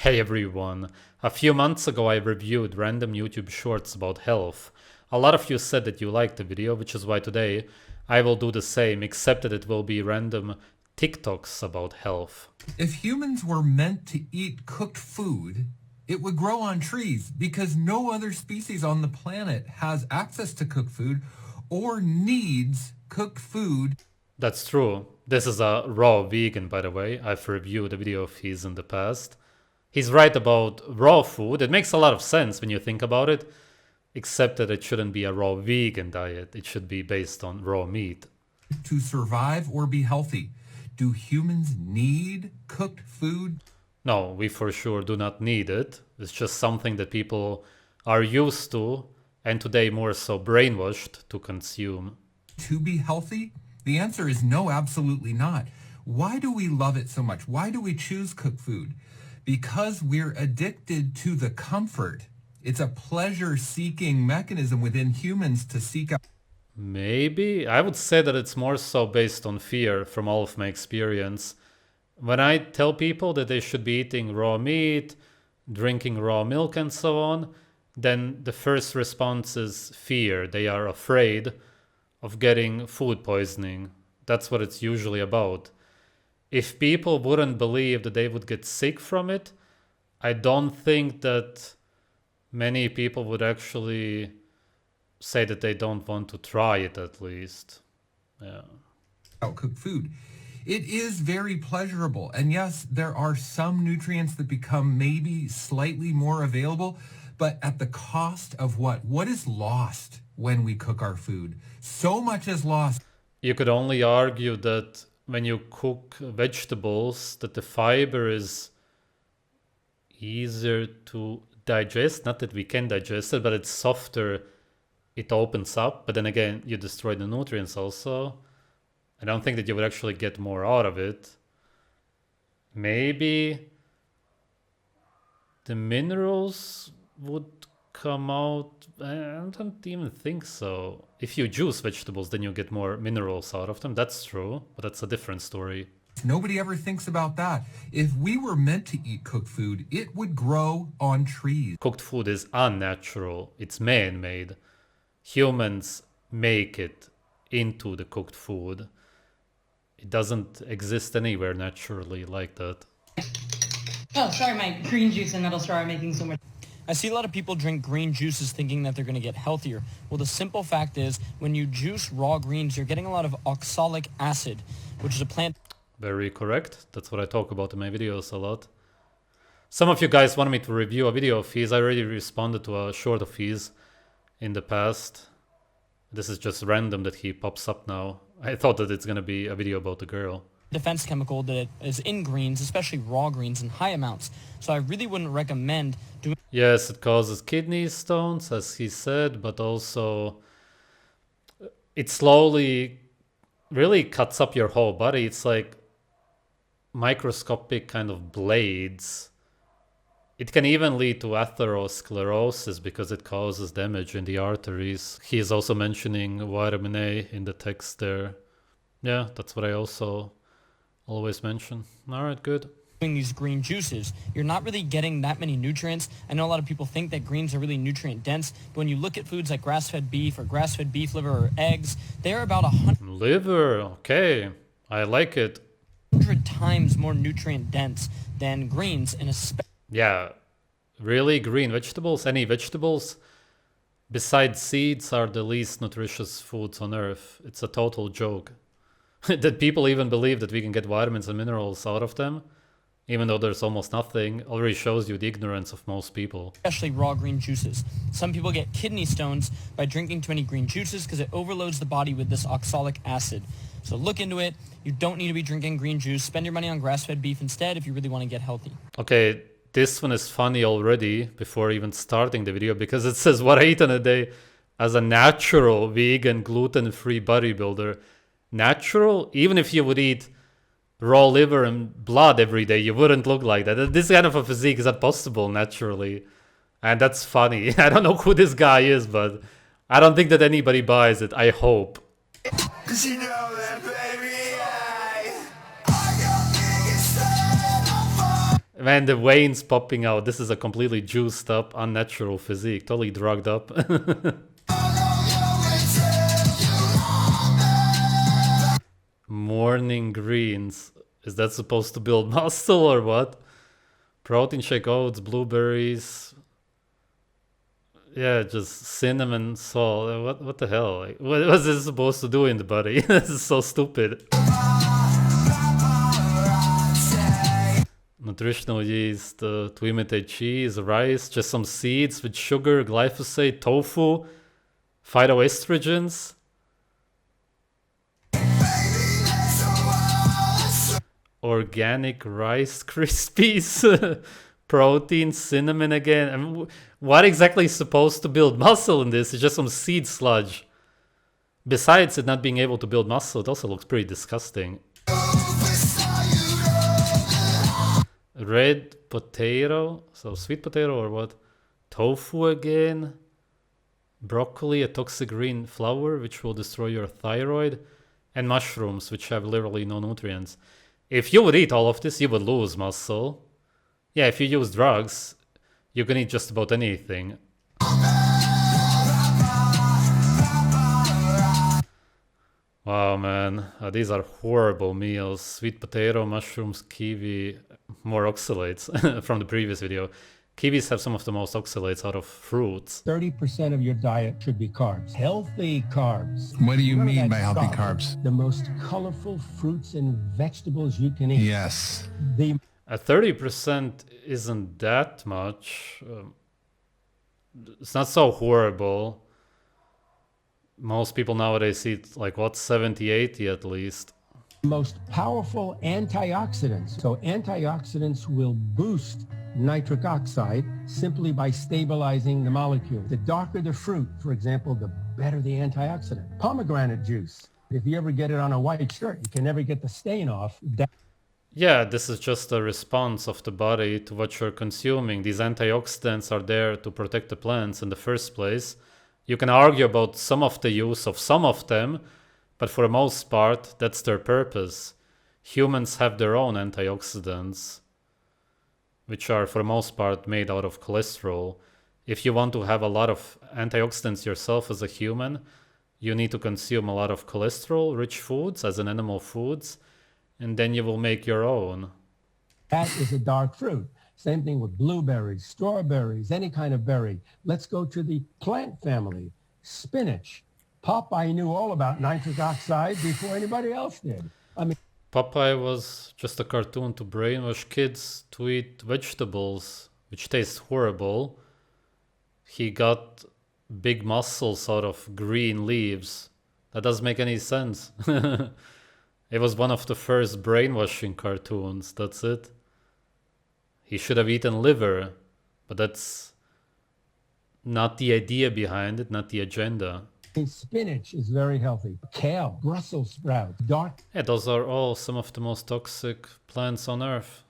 Hey everyone, a few months ago I reviewed random YouTube shorts about health. A lot of you said that you liked the video, which is why today I will do the same, except that it will be random TikToks about health. If humans were meant to eat cooked food, it would grow on trees because no other species on the planet has access to cooked food or needs cooked food. That's true. This is a raw vegan, by the way. I've reviewed a video of his in the past. He's right about raw food. It makes a lot of sense when you think about it, except that it shouldn't be a raw vegan diet. It should be based on raw meat. To survive or be healthy, do humans need cooked food? No, we for sure do not need it. It's just something that people are used to, and today more so brainwashed to consume. To be healthy? The answer is no, absolutely not. Why do we love it so much? Why do we choose cooked food? Because we're addicted to the comfort. It's a pleasure-seeking mechanism within humans to seek out. Maybe. I would say that it's more so based on fear from all of my experience. When I tell people that they should be eating raw meat, drinking raw milk and so on, then the first response is fear. They are afraid of getting food poisoning. That's what it's usually about. If people wouldn't believe that they would get sick from it, I don't think that many people would actually say that they don't want to try it at least. Yeah. Cooked food. It is very pleasurable. And yes, there are some nutrients that become maybe slightly more available, but at the cost of what? What is lost when we cook our food? So much is lost. You could only argue that when you cook vegetables, that the fiber is easier to digest. Not that we can digest it, but it's softer. It opens up, but then again, you destroy the nutrients also. I don't think that you would actually get more out of it. Maybe the minerals would come out. I don't even think so. If you juice vegetables, then you get more minerals out of them. That's true, but that's a different story. Nobody ever thinks about that. If we were meant to eat cooked food, it would grow on trees. Cooked food is unnatural. It's man-made. Humans make it into the cooked food. It doesn't exist anywhere naturally like that. Oh, sorry, my green juice and metal straw are making so much. I see a lot of people drink green juices thinking that they're going to get healthier. Well, the simple fact is when you juice raw greens, you're getting a lot of oxalic acid, which is a plant. Very correct. That's what I talk about in my videos a lot. Some of you guys wanted me to review a video of his. I already responded to a short of his in the past. This is just random that he pops up now. I thought that it's going to be a video about the girl. Defense chemical that is in greens, especially raw greens, in high amounts. So I really wouldn't recommend doing. Yes, it causes kidney stones, as he said, but also it slowly really cuts up your whole body. It's like microscopic kind of blades. It can even lead to atherosclerosis because it causes damage in the arteries. He is also mentioning vitamin A in the text there. Yeah, that's what I also always mention. All right, good. Doing these green juices, you're not really getting that many nutrients. I know a lot of people think that greens are really nutrient dense, but when you look at foods like grass-fed beef or grass-fed beef liver or eggs, they're about 100 liver. Okay, I like it. 100 times more nutrient dense than greens, and especially. Yeah, really? Green vegetables? Any vegetables besides seeds are the least nutritious foods on earth. It's a total joke. That people even believe that we can get vitamins and minerals out of them, even though there's almost nothing, already shows you the ignorance of most people. Especially raw green juices. Some people get kidney stones by drinking too many green juices because it overloads the body with this oxalic acid. So look into it. You don't need to be drinking green juice. Spend your money on grass-fed beef instead if you really want to get healthy. Okay, this one is funny already before even starting the video because it says what I eat in a day as a natural vegan gluten-free bodybuilder. Natural? Even if you would eat raw liver and blood every day, you wouldn't look like that. This kind of a physique is not possible naturally. And that's funny. I don't know who this guy is, but I don't think that anybody buys it. I hope. 'Cause you know that, baby, Man, the veins popping out. This is a completely juiced up, unnatural physique. Totally drugged up. Morning greens. Is that supposed to build muscle or what? Protein shake, oats, blueberries. Yeah, just cinnamon, salt. What the hell? Like, what was this supposed to do in the body? This is so stupid. Nutritional yeast to imitate cheese, rice, just some seeds with sugar, glyphosate, tofu, phytoestrogens. Organic Rice Krispies. Protein, cinnamon again. I mean, what exactly is supposed to build muscle in this? It's just some seed sludge. Besides it not being able to build muscle, it also looks pretty disgusting. Red potato, so sweet potato or what? Tofu again. Broccoli, a toxic green flour which will destroy your thyroid. And mushrooms, which have literally no nutrients. If you would eat all of this, you would lose muscle. Yeah, if you use drugs, you can eat just about anything. Wow, man. These are horrible meals. Sweet potato, mushrooms, kiwi, more oxalates from the previous video. Kiwis have some of the most oxalates out of fruits. 30% of your diet should be carbs. Healthy carbs. What do you Remember mean that by healthy stuff, carbs? The most colorful fruits and vegetables you can eat. Yes. The 30% isn't that much. It's not so horrible. Most people nowadays eat like what, 70, 80 at least. most powerful antioxidants. So antioxidants will boost nitric oxide simply by stabilizing the molecule. The darker the fruit, for example, the better the antioxidant. Pomegranate juice. If you ever get it on a white shirt, you can never get the stain off. Yeah, this is just a response of the body to what you're consuming. These antioxidants are there to protect the plants in the first place. You can argue about some of the use of some of them, but for the most part, that's their purpose. Humans have their own antioxidants, which are for the most part made out of cholesterol. If you want to have a lot of antioxidants yourself as a human, you need to consume a lot of cholesterol-rich foods, as in animal foods, and then you will make your own. That is a dark fruit. Same thing with blueberries, strawberries, any kind of berry. Let's go to the plant family. Spinach. Popeye knew all about nitric oxide before anybody else did. I mean, Popeye was just a cartoon to brainwash kids to eat vegetables, which taste horrible. He got big muscles out of green leaves. That doesn't make any sense. It was one of the first brainwashing cartoons, that's it. He should have eaten liver, but that's not the idea behind it, not the agenda. spinach is very healthy. Kale, Brussels sprouts, dark Yeah, those are all some of the most toxic plants on earth.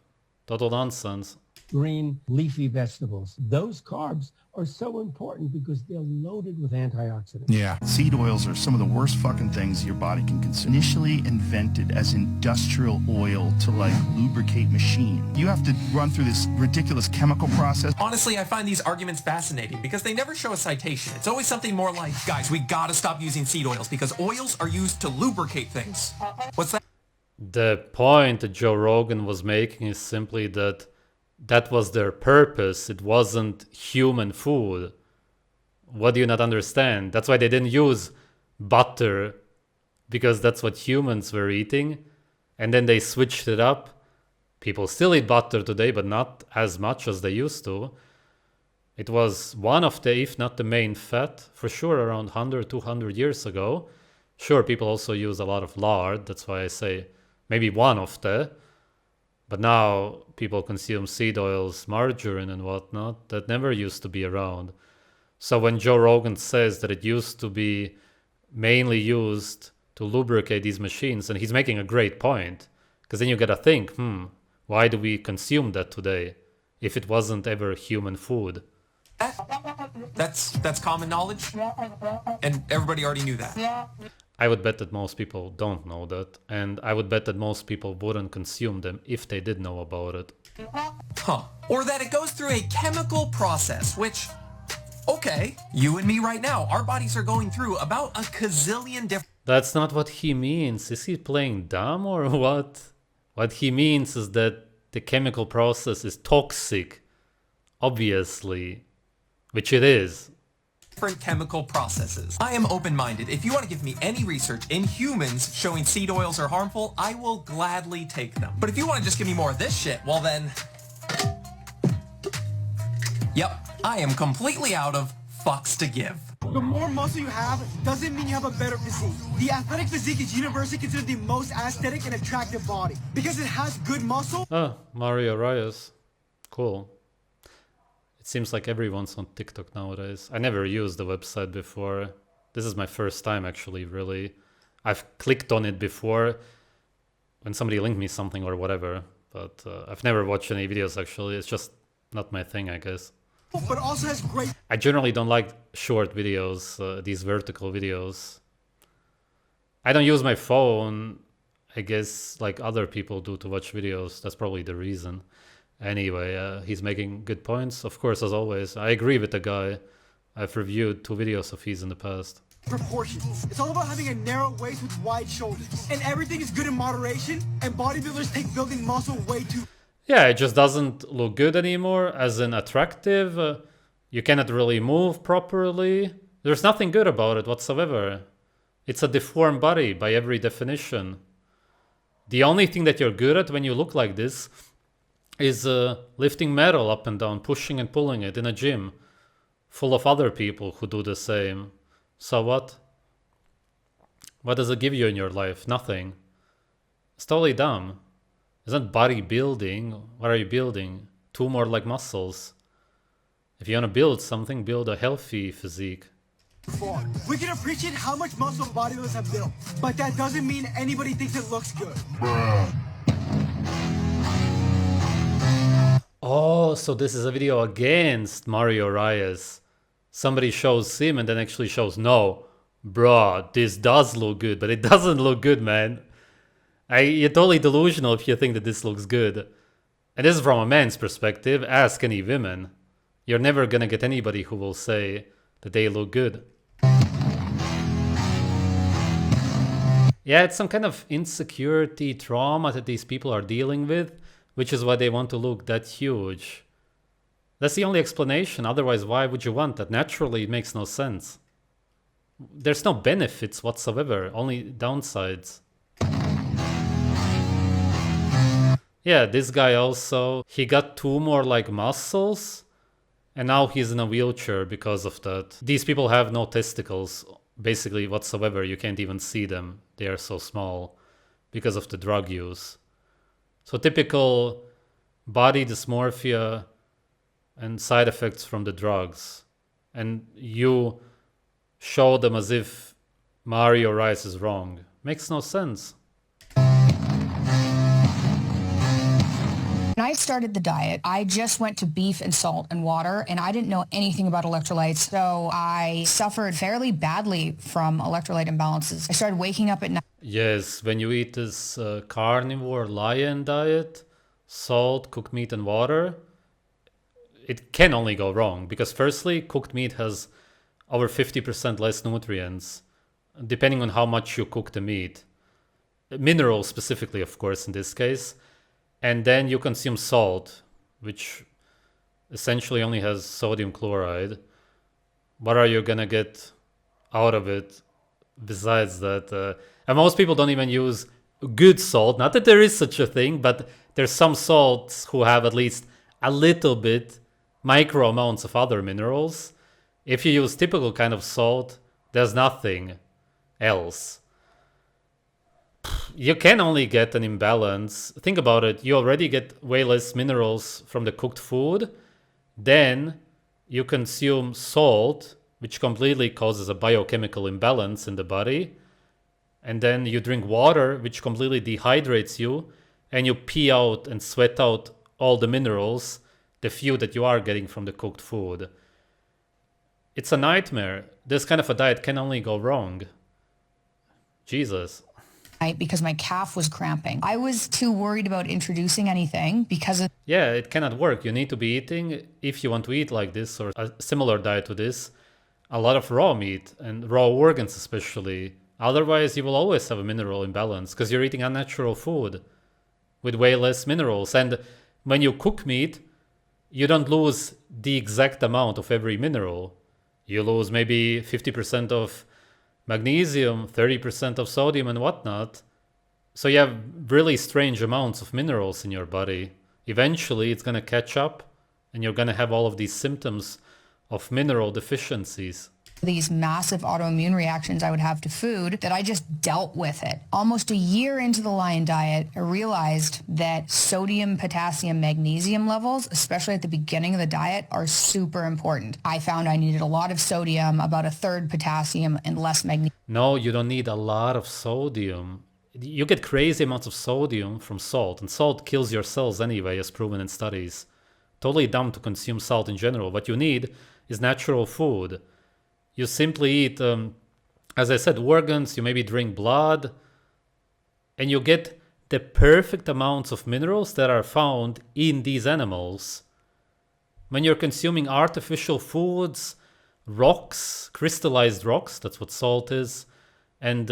Total nonsense. green leafy vegetables. Those carbs are so important because they're loaded with antioxidants. Yeah. Seed oils are some of the worst fucking things your body can consume. Initially invented as industrial oil to like lubricate machines. You have to run through this ridiculous chemical process. Honestly, I find these arguments fascinating because they never show a citation. It's always something more like, guys, we gotta stop using seed oils because oils are used to lubricate things. What's that? The point that Joe Rogan was making is simply that that was their purpose. It wasn't human food. What do you not understand? That's why they didn't use butter, because that's what humans were eating. And then they switched it up. People still eat butter today, but not as much as they used to. It was one of the, if not the main fat, for sure around 100, 200 years ago. Sure, people also use a lot of lard. That's why I say maybe one of the. But now people consume seed oils, margarine and whatnot that never used to be around. So when Joe Rogan says that it used to be mainly used to lubricate these machines, and he's making a great point, because then you gotta think, why do we consume that today if it wasn't ever human food? That's common knowledge, and everybody already knew that. I would bet that most people don't know that, and I would bet that most people wouldn't consume them if they did know about it. Huh. Or that it goes through a chemical process, which, okay, you and me right now, our bodies are going through about a gazillion different... That's not what he means. Is he playing dumb or what? What he means is that the chemical process is toxic, obviously, which it is. Different chemical processes. I am open-minded. If you want to give me any research in humans showing seed oils are harmful, I will gladly take them. But if you want to just give me more of this shit, well then... Yep, I am completely out of fucks to give. The more muscle you have doesn't mean you have a better physique. The athletic physique is universally considered the most aesthetic and attractive body because it has good muscle. Oh, Mario Reyes. Cool. It seems like everyone's on TikTok nowadays. I never used the website before. This is my first time actually, really. I've clicked on it before when somebody linked me something or whatever, but I've never watched any videos actually. It's just not my thing, I guess. But also has great... I generally don't like short videos, these vertical videos. I don't use my phone, I guess, like other people do to watch videos. That's probably the reason. Anyway, he's making good points, of course, as always. I agree with the guy. I've reviewed 2 videos of his in the past. Proportions. It's all about having a narrow waist with wide shoulders. And everything is good in moderation, and bodybuilders take building muscle way too... Yeah, it just doesn't look good anymore, as in attractive. You cannot really move properly. There's nothing good about it whatsoever. It's a deformed body by every definition. The only thing that you're good at when you look like this is lifting metal up and down, pushing and pulling it in a gym full of other people who do the same. So what? What does it give you in your life? Nothing. It's totally dumb. Isn't bodybuilding? What are you building? 2 more like muscles. If you want to build something, build a healthy physique. We can appreciate how much muscle bodybuilders have built, but that doesn't mean anybody thinks it looks good. Oh, so this is a video against Mario Reyes. Somebody shows him and then actually shows, no, bro, this does look good, but it doesn't look good, man. You're totally delusional if you think that this looks good. And this is from a man's perspective. Ask any women. You're never gonna get anybody who will say that they look good. Yeah, it's some kind of insecurity, trauma that these people are dealing with, which is why they want to look that huge. That's the only explanation. Otherwise, why would you want that? Naturally, it makes no sense. There's no benefits whatsoever, only downsides. Yeah, this guy also, he got 2 more like muscles, and now he's in a wheelchair because of that. These people have no testicles, basically whatsoever. You can't even see them. They are so small because of the drug use. So typical body dysmorphia and side effects from the drugs. And you show them as if Mario Reyes is wrong. Makes no sense. When I started the diet, I just went to beef and salt and water, and I didn't know anything about electrolytes, so I suffered fairly badly from electrolyte imbalances. I started waking up at night. Yes, when you eat this carnivore lion diet, salt, cooked meat and water, it can only go wrong, because firstly, cooked meat has over 50% less nutrients, depending on how much you cook the meat. Minerals specifically, of course, in this case. And then you consume salt, which essentially only has sodium chloride. What are you gonna get out of it besides that? And most people don't even use good salt. Not that there is such a thing, but there's some salts who have at least a little bit, micro amounts of other minerals. If you use typical kind of salt, there's nothing else. You can only get an imbalance. Think about it. You already get way less minerals from the cooked food. Then you consume salt, which completely causes a biochemical imbalance in the body. And then you drink water, which completely dehydrates you. And you pee out and sweat out all the minerals, the few that you are getting from the cooked food. It's a nightmare. This kind of a diet can only go wrong. Jesus. night because my calf was cramping. I was too worried about introducing anything because of... Yeah, it cannot work. You need to be eating, if you want to eat like this or a similar diet to this, a lot of raw meat and raw organs especially. Otherwise, you will always have a mineral imbalance because you're eating unnatural food with way less minerals. And when you cook meat, you don't lose the exact amount of every mineral. You lose maybe 50% of magnesium, 30% of sodium and whatnot. So you have really strange amounts of minerals in your body. Eventually, it's going to catch up and you're going to have all of these symptoms of mineral deficiencies. These massive autoimmune reactions I would have to food that I just dealt with it. Almost a year into the Lion diet, I realized that sodium, potassium, magnesium levels, especially at the beginning of the diet, are super important. I found I needed a lot of sodium, about a third potassium, and less magnesium. No, you don't need a lot of sodium. You get crazy amounts of sodium from salt, and salt kills your cells anyway, as proven in studies. Totally dumb to consume salt in general. What you need is natural food. You simply eat, as I said, organs, you maybe drink blood, and you get the perfect amounts of minerals that are found in these animals. When you're consuming artificial foods, rocks, crystallized rocks, that's what salt is, and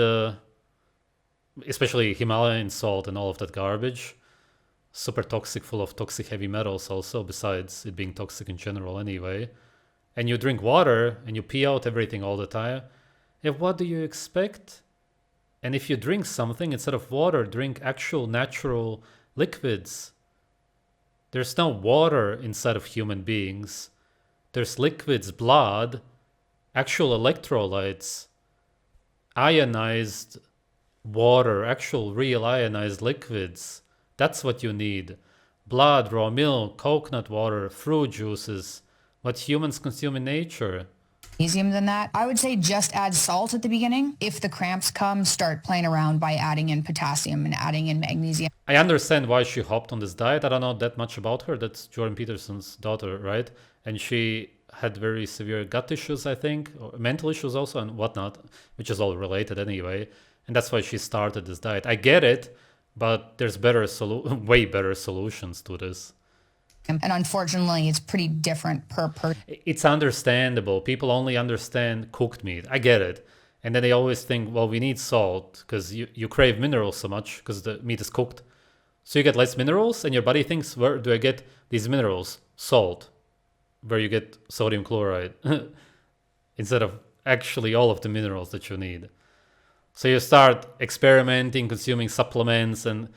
especially Himalayan salt and all of that garbage, super toxic, full of toxic heavy metals also, besides it being toxic in general anyway. And you drink water and you pee out everything all the time, and what do you expect? And if you drink something, instead of water, drink actual natural liquids. There's no water inside of human beings. There's liquids, blood, actual electrolytes, ionized water, actual real ionized liquids. That's what you need. Blood, raw milk, coconut water, fruit juices, what humans consume in nature. Magnesium than that. I would say just add salt at the beginning. If the cramps come, start playing around by adding in potassium and adding in magnesium. I understand why she hopped on this diet. I don't know that much about her. That's Jordan Peterson's daughter, right? And she had very severe gut issues, I think, or mental issues also and whatnot, which is all related anyway. And that's why she started this diet. I get it, but there's way better solutions to this. And unfortunately, it's pretty different per person. It's understandable. People only understand cooked meat. I get it. And then they always think, well, we need salt because you crave minerals so much because the meat is cooked. So you get less minerals and your body thinks, where do I get these minerals? Salt, where you get sodium chloride instead of actually all of the minerals that you need. So you start experimenting, consuming supplements and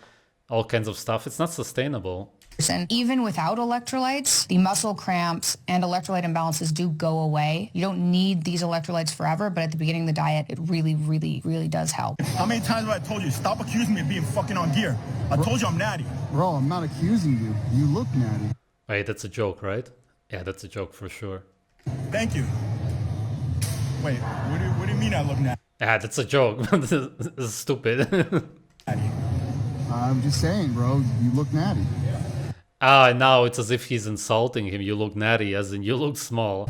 all kinds of stuff. It's not sustainable. And even without electrolytes, the muscle cramps and electrolyte imbalances do go away. You don't need these electrolytes forever, but at the beginning of the diet, it really, really, really does help. How many times have I told you, stop accusing me of being fucking on gear? I told you I'm natty. Bro, I'm not accusing you. You look natty. Wait, that's a joke, right? Yeah, that's a joke for sure. Thank you. Wait, what do you mean I look natty? Ah, that's a joke. This is stupid. I'm just saying, bro, you look natty. Now it's as if he's insulting him. You look natty, as in you look small.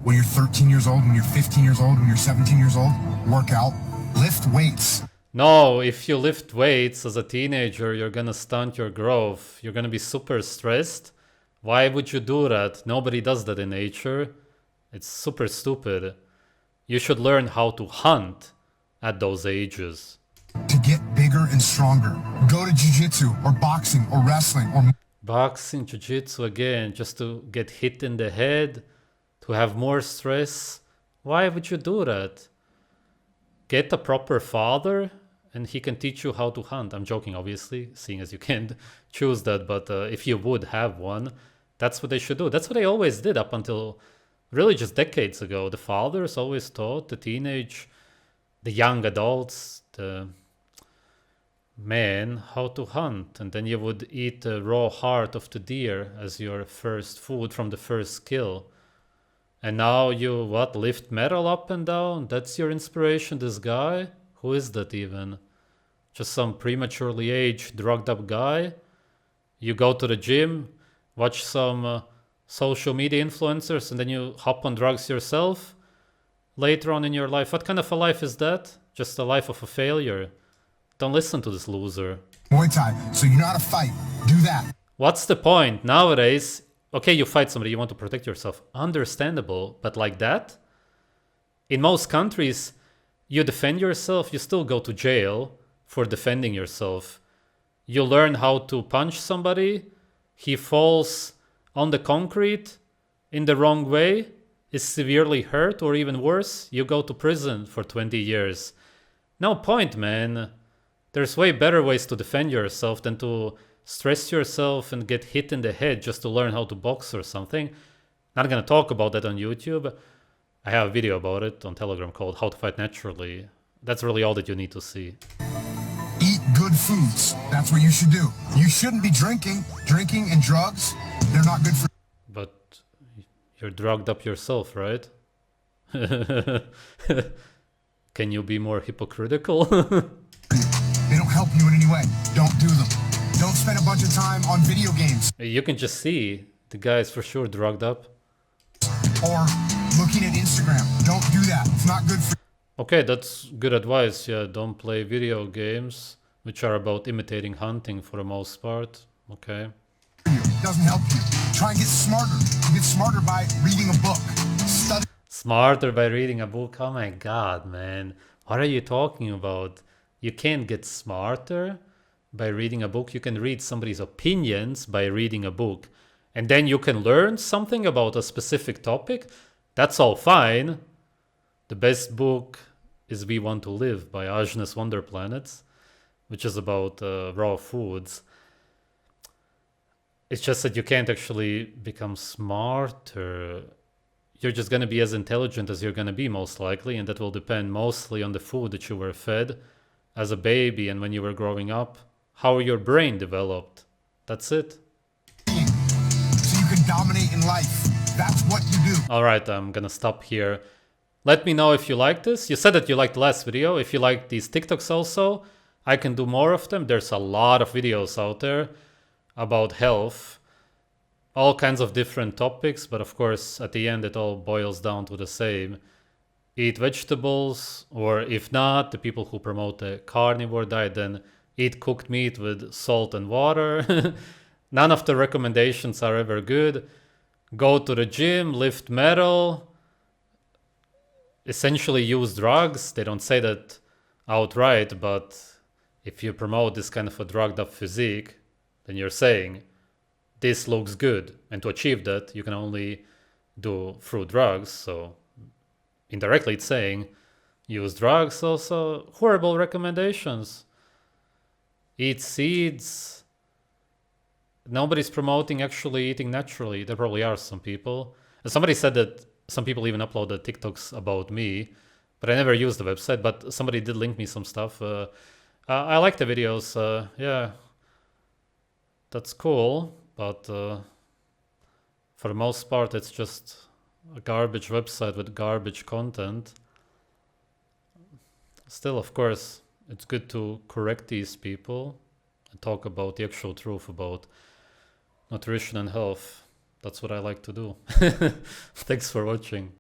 When you're 13 years old, when you're 15 years old, when you're 17 years old, work out, lift weights. No, if you lift weights as a teenager, you're gonna stunt your growth. You're gonna be super stressed. Why would you do that? Nobody does that in nature. It's super stupid. You should learn how to hunt at those ages. To get bigger and stronger, go to jiu-jitsu or boxing or wrestling or... Boxing, jiu-jitsu again, just to get hit in the head, to have more stress. Why would you do that? Get a proper father and he can teach you how to hunt. I'm joking, obviously, seeing as you can't choose that, but if you would have one, that's what they should do. That's what they always did up until really just decades ago. The fathers always taught the young adults, the men, how to hunt, and then you would eat the raw heart of the deer as your first food from the first kill. And now you lift metal up and down? That's your inspiration, this guy? Who is that even? Just some prematurely aged, drugged up guy? You go to the gym, watch some social media influencers, and then you hop on drugs yourself later on in your life. What kind of a life is that? Just a life of a failure. Don't listen to this loser. Muay Thai, so you know how to fight. Do that. What's the point? Nowadays, okay, you fight somebody, you want to protect yourself. Understandable, but like that? In most countries, you defend yourself, you still go to jail for defending yourself. You learn how to punch somebody, he falls on the concrete in the wrong way, is severely hurt, or even worse, you go to prison for 20 years. No point, man. There's way better ways to defend yourself than to stress yourself and get hit in the head just to learn how to box or something. Not gonna talk about that on YouTube. I have a video about it on Telegram called How to Fight Naturally. That's really all that you need to see. Eat good foods. That's what you should do. You shouldn't be drinking. Drinking and drugs, they're not good for... But you're drugged up yourself, right? Can you be more hypocritical? They don't help you in any way. Don't do them. Don't spend a bunch of time on video games. You can just see the guy is for sure drugged up. Or looking at Instagram. Don't do that. It's not good for... Okay, that's good advice. Yeah, don't play video games, which are about imitating hunting for the most part. Okay. It doesn't help you. Try and get smarter. You get smarter by reading a book. Study. Smarter by reading a book? Oh my god, man. What are you talking about? You can't get smarter by reading a book. You can read somebody's opinions by reading a book. And then you can learn something about a specific topic. That's all fine. The best book is We Want to Live by Ajnes Wonder Planets, which is about raw foods. It's just that you can't actually become smarter. You're just going to be as intelligent as you're going to be, most likely, and that will depend mostly on the food that you were fed as a baby and when you were growing up, how your brain developed. That's it. So you can dominate in life. That's what you do. All right, I'm going to stop here. Let me know if you like this. You said that you liked the last video. If you like these TikToks also, I can do more of them. There's a lot of videos out there about health. All kinds of different topics, but of course, at the end, it all boils down to the same. Eat vegetables, or if not, the people who promote the carnivore diet, then eat cooked meat with salt and water. None of the recommendations are ever good. Go to the gym, lift metal, essentially use drugs. They don't say that outright, but if you promote this kind of a drugged up physique, then you're saying this looks good. And to achieve that, you can only do through drugs. So indirectly it's saying use drugs. Also horrible recommendations. Eat seeds. Nobody's promoting actually eating naturally. There probably are some people. And somebody said that some people even uploaded TikToks about me, but I never used the website, but somebody did link me some stuff. I like the videos. Yeah, that's cool. But for the most part, it's just a garbage website with garbage content. Still, of course, it's good to correct these people and talk about the actual truth about nutrition and health. That's what I like to do. Thanks for watching.